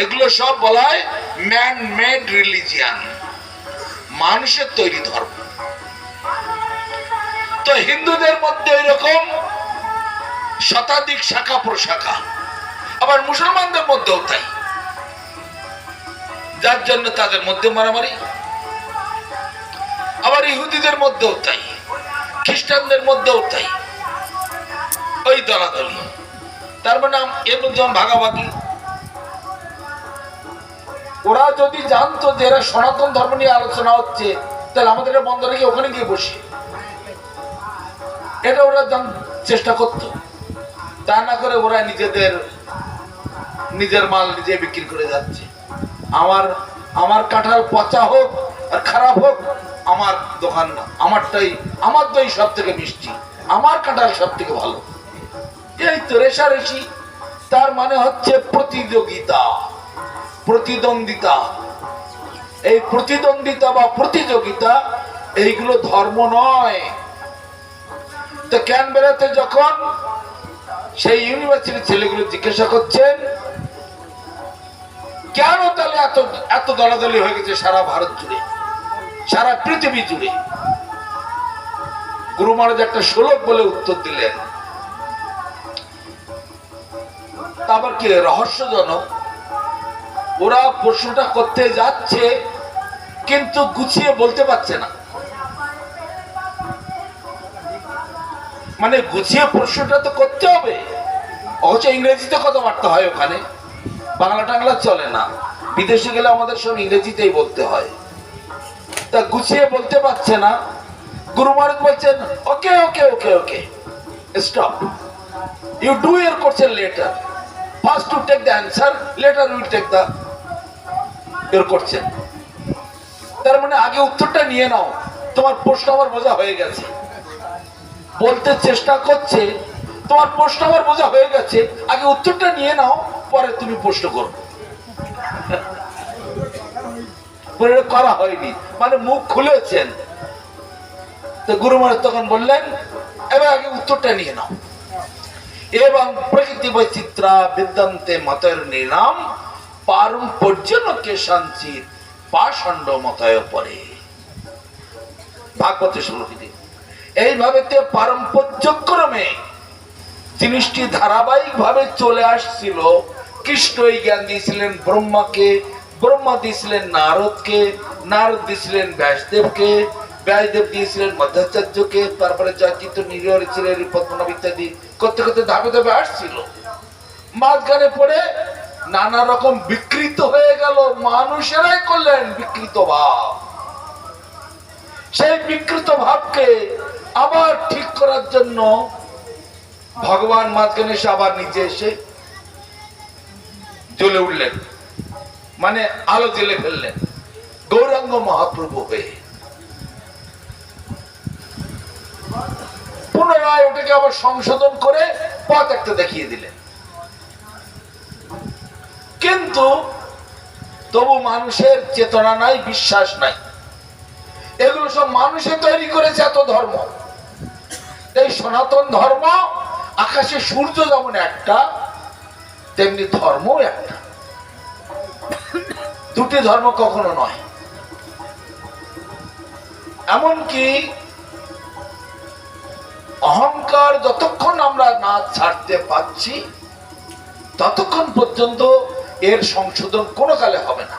এগুলো সব বলা হয় ম্যান মেড রিলিজিয়ান, মানুষের তৈরি ধর্ম। তো হিন্দুদের মধ্যে এরকম শতাধিক শাখা প্রশাখা, আবার মুসলমানদের মধ্যেও তাই, যার জন্য তাদের মধ্যে মারামারি। আবার ইহুদিদের মধ্যেও তাই, খ্রিস্টানদের মধ্যেও তাই, ওই দলাদলি। তার মানে এর মধ্যে ভাগাভাগি। ওরা যদি জানতো যে এরা সনাতন ধর্ম নিয়ে আলোচনা হচ্ছে, তাহলে আমাদের বন্ধ রেখে ওখানে গিয়ে বসি, এটা ওরা চেষ্টা করতো। তা না করে ওরা নিজের মাল নিজে বিক্রি করে যাচ্ছে। আমার কাঁঠাল পচা হোক আর খারাপ হোক, আমার দোকান আমারটাই, আমার দই সব থেকে মিষ্টি, আমার কাঁঠাল সব থেকে ভালো। এই তো রেশারেশি। তার মানে হচ্ছে প্রতিযোগিতা, প্রতিদ্বন্দ্বিতা। এই প্রতিদ্বন্দ্বিতা বা প্রতিযোগিতা এইগুলো ধর্ম নয়। তো ক্যানবেরাতে যখন সেই ইউনিভার্সিটির ছেলেগুলো জিজ্ঞাসা করছেন কেন তাহলে এত দলাদলি হয়ে গেছে সারা ভারত জুড়ে, সারা পৃথিবী জুড়ে, গুরু মহারাজ একটা শ্লোক বলে উত্তর দিলেন। আবার কি রহস্যজনক, ওরা প্রশ্নটা করতে যাচ্ছে কিন্তু গুছিয়ে বলতে পারছে না। মানে গুছিয়ে প্রশ্নটা তো করতে হবে, অথচ ইংরেজিতে কথাবার্তা হয় ওখানে, বাংলা টাংলা চলে না। বিদেশে গেলে আমাদের সব ইংরেজিতেই বলতে হয়। তা গুছিয়ে বলতে পারছে না। গুরু মহারাজ বলছেন okay okay okay okay stop, you do your question later, first to take the answer, later will take the your question. তার মানে আগে উত্তরটা নিয়ে নাও, তোমার প্রশ্ন আমার বোঝা হয়ে গেছে। বলতে চেষ্টা করছে তোমার প্রশ্ন আমার বোঝা হয়ে গেছে, আগে উত্তরটা নিয়ে নাও, পরে তুমি প্রশ্ন করো। করা হয়নি, মানে মুখ খুলেছেন। তো গুরু মহারাজ তখন বললেন এবার আগে উত্তরটা নিয়ে নাও। এবং প্রকৃতি বৈচিত্রা বিদ্যান্তে মতের নিনাম পারম্পর্যনকে সঞ্চিত পাষণ্ড মতয় পরে। ভাগবত শ্লোকটি এইভাবে পারম্পর্যক্রমে জিনিসটি ধারাবাহিক ভাবে চলে আসছিল। কৃষ্ণ এই জ্ঞান দিয়েছিলেন ব্রহ্মাকে, ব্রহ্মা দিয়েছিলেন নারদকে, নারদ দিয়েছিলেন ব্যাসদেবকে, ব্যাসদেব দিয়েছিলেন মধ্যাচার্যকে, তারপরে জয়চিত্র নিরহরি ছিলেন পদ্মনাভ ইত্যাদি করতে করতে ধাপে ধাপে আসছিল। মাঝখানে পড়ে নানা রকম বিকৃত হয়ে গেল, মানুষেরাই করলেন বিকৃত ভাব। সেই বিকৃত ভাবকে আবার ঠিক করার জন্য ভগবান মাঝখানে এসে আবার নিচে এসে জ্বলে উঠলেন, মানে আলো জ্বেলে ফেললেন গৌরাঙ্গ মহাপ্রভু হয়ে। পুনরায় ওটাকে আবার সংশোধন করে পথ একটা দেখিয়ে দিলেন। কিন্তু তবু মানুষের চেতনা নাই, বিশ্বাস নাই। এগুলো সব মানুষে তৈরি করেছে এত ধর্ম। এই সনাতন ধর্ম, আকাশে সূর্য যেমন একটা, তেমনি ধর্ম একটা। দুটি ধর্ম কখনো নয়। এমনকি অহংকার যতক্ষণ আমরা না ছাড়তে পারছি ততক্ষণ পর্যন্ত এর সংশোধন কোনো কালে হবে না।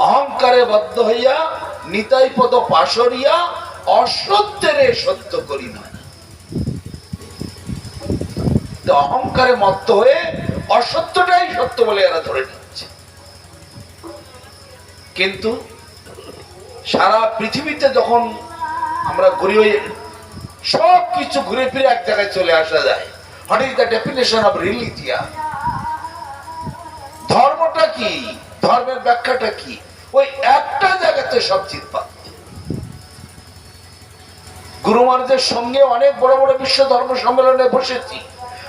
অহংকারে বদ্ধ হইয়া নিতাই পদ পাশরিয়া অসত্যের সত্য করি না। অহংকারে মত্ত হয়ে অসত্যটাই সত্য বলে এরা ধরে নিচ্ছে। কিন্তু সারা পৃথিবীতে যখন আমরা ঘুরে সব কিছু ঘুরে ফিরে এক জায়গায় চলে আসা যায়। What is the definition of religion? ধর্মটা কি, ধর্মের ব্যাখ্যাটা কি? ওই একটা জায়গাতে সব চিৎপাত। গুরু মহারাজের সঙ্গে অনেক বড় বড় বিশ্ব ধর্ম সম্মেলনে বসেছি।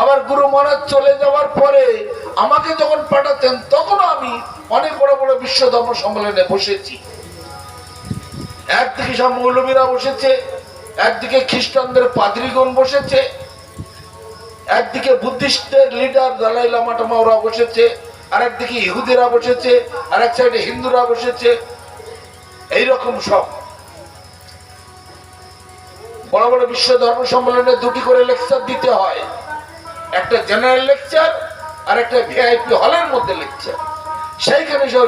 আবার গুরু মহারাজ চলে যাওয়ার পরে আমাকে যখন পাঠাতেন তখন আমি অনেক বড় বড় বিশ্ব ধর্ম সম্মেলনে বসেছি। একদিকে সব মৌলবীরা বসেছে, একদিকে খ্রিস্টানদের পাদ্রীগণ বসেছে, একদিকে বুদ্ধিস্টের লিডার দালাই লামা টামা ওরা বসেছে, আর একদিকে ইহুদিরা বসেছে, আর এক সাইডে হিন্দুরা বসেছে। এইরকম সব বড় বড় বিশ্ব ধর্ম সম্মেলনে দুটি করে লেকচার দিতে হয়, একটা জেনারেল লেকচার আর একটা ভিআইপি হলের মধ্যে লেকচার। সেইখানে সব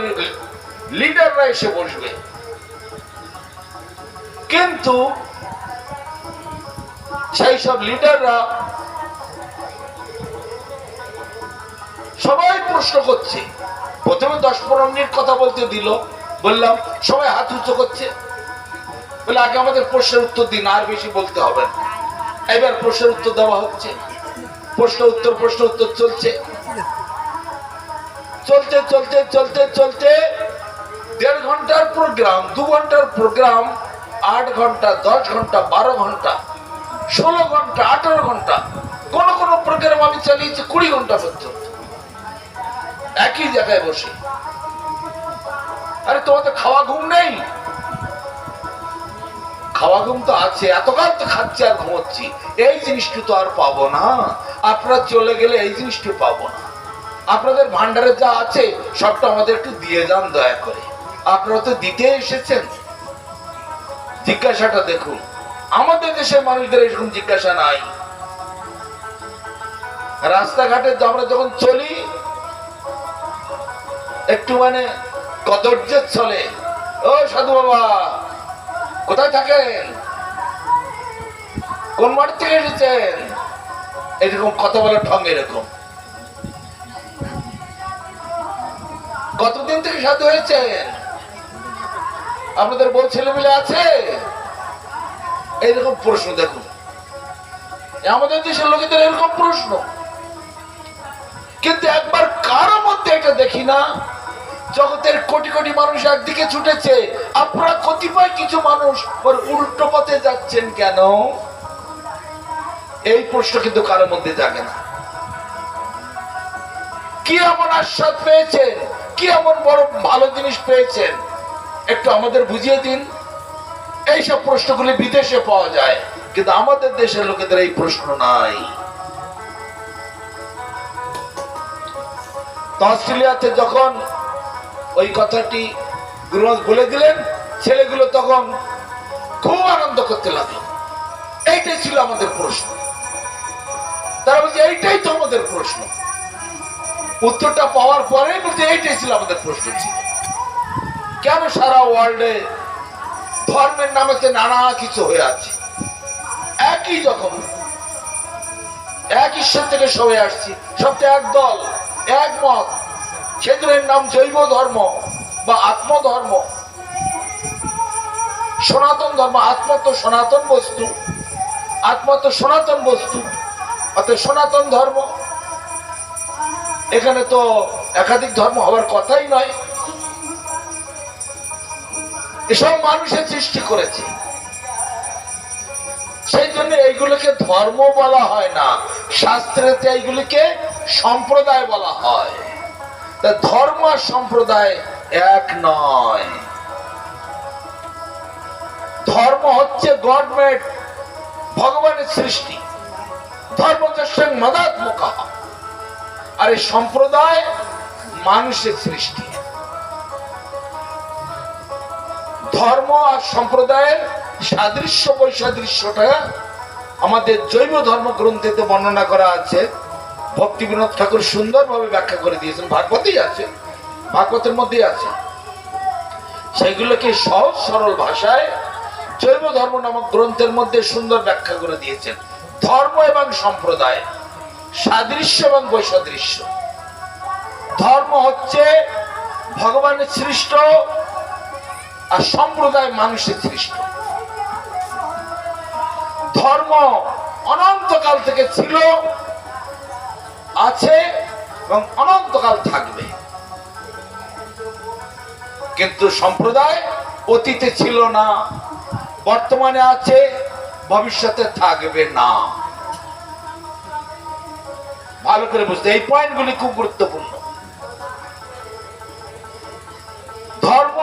লিডাররা এসে বসবে, কিন্তু সেই সব লিডাররা সবাই প্রশ্ন করছে। প্রথমে 10-15 মিনিট কথা বলতে দিল, বললাম সবাই হাত উঁচু করছে, বলে আগে আমাদের প্রশ্নের উত্তর দিন, আর বেশি বলতে হবে না। এবার প্রশ্নের উত্তর দেওয়া হচ্ছে, প্রশ্ন উত্তর চলছে চলতে চলতে চলতে চলতে 1.5 ঘন্টার প্রোগ্রাম, 2 ঘন্টার প্রোগ্রাম, 8 ঘন্টা, 10 ঘন্টা, 12 ঘন্টা, 16 ঘন্টা, 18 ঘন্টা, কোন কোন প্রোগ্রাম আমি চালিয়েছি 20 ঘন্টা পর্যন্ত একই জায়গায় বসে। আরে তোমাদের খাওয়া ঘুম নেই? খাওয়া ঘুম তো আছে, এতকাল তো খাচ্ছি আর ঘুমোচ্ছি, এই জিনিসটি তো আর পাবো না। আপনারা চলে গেলে এই জিনিসটি পাবো না। আপনাদের ভান্ডারে যা আছে সবটা আমাদের একটু দিয়ে যান দয়া করে। আপনারা তো দিতে এসেছেন। জিজ্ঞাসাটা দেখুন, আমাদের দেশের মানুষদের এরকম জিজ্ঞাসা নাই। রাস্তাঘাটে আমরা যখন চলি একটু মানে কদর্যের চলে, ও সাধু বাবা কোথায় থাকেন, কোন মাঠ থেকে এসেছেন, এরকম কথা বলার ঢং এরকম। কতদিন থেকে সাধু হয়েছেন, আপনাদের বউ ছেলে মেয়ে আছে, এইরকম প্রশ্ন। দেখুন আমাদের দেশের লোকেদের এরকম প্রশ্ন, কিন্তু একবার কারো মধ্যে এটা দেখি না। জগতের কোটি কোটি মানুষ একদিকে ছুটেছে, আপনারা কতিপয় কিছু মানুষ ওর উল্টো পথে যাচ্ছেন কেন, এই প্রশ্ন কিন্তু কারোর মধ্যে জাগে না। কি এমন আস্বাদ পেয়েছেন, কি এমন বড় ভালো জিনিস পেয়েছেন, একটু আমাদের বুঝিয়ে দিন। এইসব প্রশ্নগুলি বিদেশে পাওয়া যায়, কিন্তু আমাদের দেশের লোকেদের এই প্রশ্ন নাই। অস্ট্রেলিয়াতে যখন ওই কথাটি গুরুমত বলে দিলেন, ছেলেগুলো তখন খুব আনন্দ করতে লাগলো। এইটাই ছিল আমাদের প্রশ্ন। তারা বলছে এইটাই তো আমাদের প্রশ্ন। উত্তরটা পাওয়ার পরে বলছে এইটাই ছিল আমাদের প্রশ্ন ছিল। কেন সারা ওয়ার্ল্ডে ধর্মের নামে নানা কিছু হয়ে আছে, একই রকম, এক ঈশ্বর থেকে সবাই আসছি, সবটা এক দল, একমত, সেগুলোর নাম জৈব ধর্ম বা আত্মধর্ম। সনাতন ধর্ম, আত্মা তো সনাতন বস্তু, আত্মা তো সনাতন বস্তু, অর্থাৎ সনাতন ধর্ম। এখানে তো একাধিক ধর্ম হওয়ার কথাই নয়। এসব মানুষের সৃষ্টি করেছে, সেই জন্য এইগুলোকে ধর্ম বলা হয় না, শাস্ত্রেতে এইগুলিকে সম্প্রদায় বলা হয়। ধর্ম আর সম্প্রদায় এক নয়। ধর্ম হচ্ছে গড মেড, ভগবানের সৃষ্টি, ধর্ম মদাত্মক, আর এই সম্প্রদায় মানুষের সৃষ্টি। ধর্ম আর সম্প্রদায়ের সাদৃশ্য বৈসাদৃশ্যটা আমাদের জৈব ধর্ম গ্রন্থেতে বর্ণনা করা আছে। ভক্তি বিনোদ ঠাকুর সুন্দরভাবে ব্যাখ্যা করে দিয়েছেন, ভাগবতেই আছে, ভাগবতের মধ্যেই আছে। সেগুলোকে সহজ সরল ভাষায় জৈব ধর্ম নামক গ্রন্থের মধ্যে সুন্দর ব্যাখ্যা করে দিয়েছেন। ধর্ম এবং সম্প্রদায়, সাদৃশ্য এবং বৈসাদৃশ্য। ধর্ম হচ্ছে ভগবানের সৃষ্ট, আর সম্প্রদায় মানুষের সৃষ্ট। ধর্ম অনন্তকাল থেকে ছিল, আছে এবং অনন্তকাল থাকবে, কিন্তু সম্প্রদায় অতীতে ছিল না, বর্তমানে আছে, ভবিষ্যতে থাকবে না। ভালো করে বুঝতে, এই পয়েন্টগুলি খুব গুরুত্বপূর্ণ। ধর্ম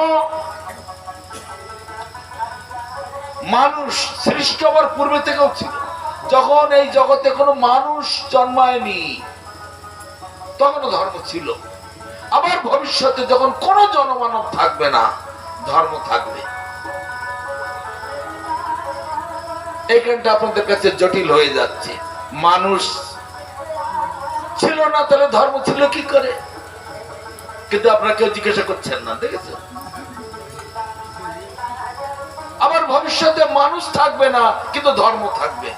মানুষ সৃষ্টি হওয়ার পূর্বে থেকেও ছিল, যখন এই জগতে কোনো মানুষ জন্মায়নি তখনও ধর্ম ছিল। আবার ভবিষ্যতে যখন কোনো জনমানব থাকবে না, ধর্ম থাকবে। এইখানটা আপনাদের কাছে জটিল হয়ে যাচ্ছে। মানুষ ছিল না, তাহলে ধর্ম ছিল কি করে? কিন্তু আপনারা কেউ জিজ্ঞাসা করছেন না, দেখেছেন? আবার ভবিষ্যতে মানুষ থাকবে না, কিন্তু ধর্ম থাকবে।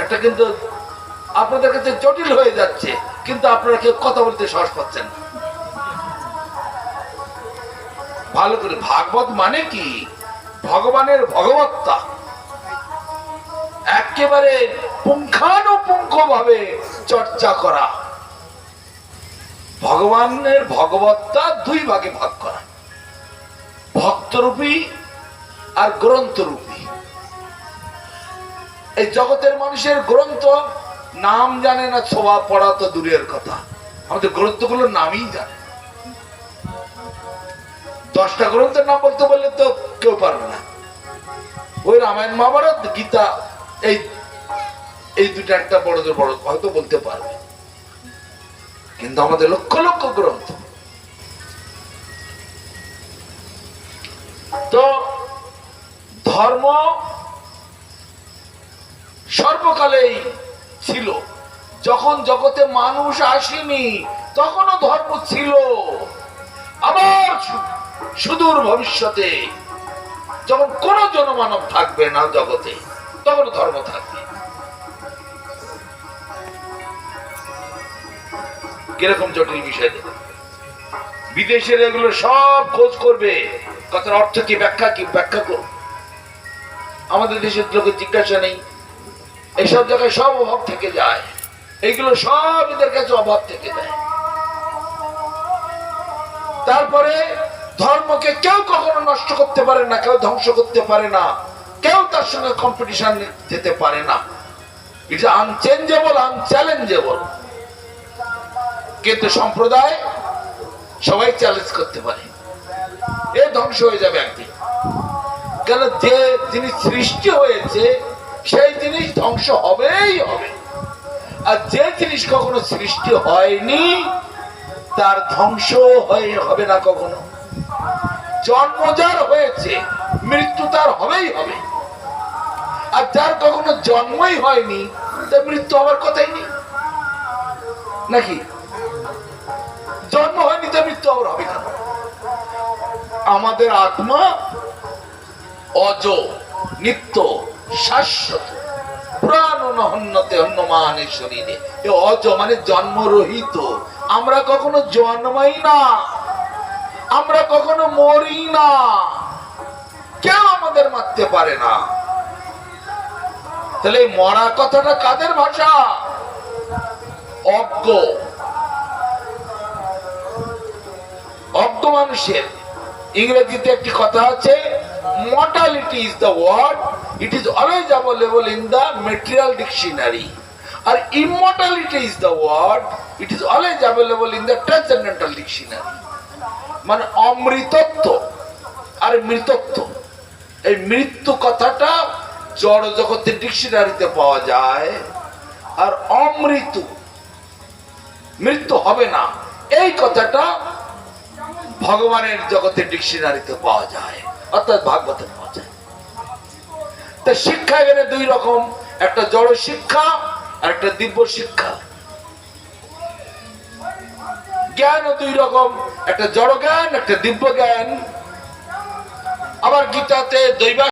এটা কিন্তু আপনাদের কাছে জটিল হয়ে যাচ্ছে, কিন্তু আপনারা কেউ কথা বলতে সাহস পাচ্ছেন না। ভালো করে, ভাগবত মানে কি? ভগবানের ভগবত্তা একেবারে পুঙ্খানুপুঙ্খ ভাবে চর্চা করা। ভগবানের ভগবত্তা দুই ভাগে ভাগ করা, ভক্তরূপী আর গ্রন্থরূপী। এই জগতের মানুষের গ্রন্থ নাম জানে না, ছোঁয়া পড়া তো দূরের কথা, আমাদের গ্রন্থগুলোর নামই জানে। 10টা গ্রন্থের নাম বলতে বললে তো কেউ পারবে না। ওই রামায়ণ, মহাভারত, গীতা, এই দুটা একটা বড় বড় হয়তো বলতে পারবে, কিন্তু আমাদের লক্ষ লক্ষ গ্রন্থ। তো ধর্ম সর্বকালেই ছিল। যখন জগতে মানুষ আসেনি তখনও ধর্ম ছিল। আবার সুদূর ভবিষ্যতে যখন কোন জনমানব থাকবে না জগতে, তখন ধর্ম থাকবে। কিরকম জটিল বিষয়! বিদেশের এগুলো সব খোঁজ করবে, কথার অর্থ কি, ব্যাখ্যা কি, ব্যাখ্যা করো। আমাদের দেশের লোকের জিজ্ঞাসা নেই। এসব জায়গায় সব অভাব থেকে যায়, এইগুলো সব এদের কাছে অভাব থেকে যায়। তারপরে ধর্মকে কেউ কখনো নষ্ট করতে পারে না, কেউ ধ্বংস করতে পারে না, কেউ তার সঙ্গে কম্পিটিশন যেতে পারে না। এটা আনচেঞ্জেবল, আনচ্যালেঞ্জেবল। কিন্তু সম্প্রদায় সবাই চ্যালেঞ্জ করতে পারে, এ ধ্বংস হয়ে যাবে একদিন। কেন? যে জিনিস সৃষ্টি হয়েছে সেই জিনিস ধ্বংস হবেই হবে। আর যে জিনিস কখনো সৃষ্টি হয়নি তার ধ্বংস হবে না কখনো। জন্ম যার হয়েছে, মৃত্যু তার হবেই হবে। আর যার কখনো জন্মই হয়নি তার মৃত্যু হওয়ার কথাই নেই, নাকি? জন্ম হয়নি তার মৃত্যু আবার হবে কেন? আমাদের আত্মা অজ, নিত্য, শাশ্বত, প্রাণ নহন্যতে অন্যমানে শরীরে। অজ মানে জন্মরহিত। আমরা কখনো জন্মাই না, আমরা কখনো মরি না, কেউ আমাদের মারতে পারে না। তাহলে মরা কথাটা কাদের ভাষা? অজ্ঞ, অজ্ঞ মানুষের। ইংরেজিতে একটি কথা আছে, mortality is the word, it is always available in the material dictionary. R immortality is the word, it is always available in the transcendental dictionary. মানে অমৃতত্ব আর মৃতত্ব, এই মৃত্যু কথাটা জড় জগতের ডিকশনারিতে পাওয়া যায়, আর অমৃত্যু, মৃত্যু হবে না, এই কথাটা ভগবানের জগতের ডিকশনারিতে পাওয়া যায়, অর্থাৎ ভাগবতে পাওয়া যায়। তা শিক্ষা এখানে দুই রকম, একটা জড় শিক্ষা আর একটা দিব্য শিক্ষা। জ্ঞানও দুই রকম, একটা জড় জ্ঞান, একটা দিব্য জ্ঞান। আবার গীতাতে দৈবাৎ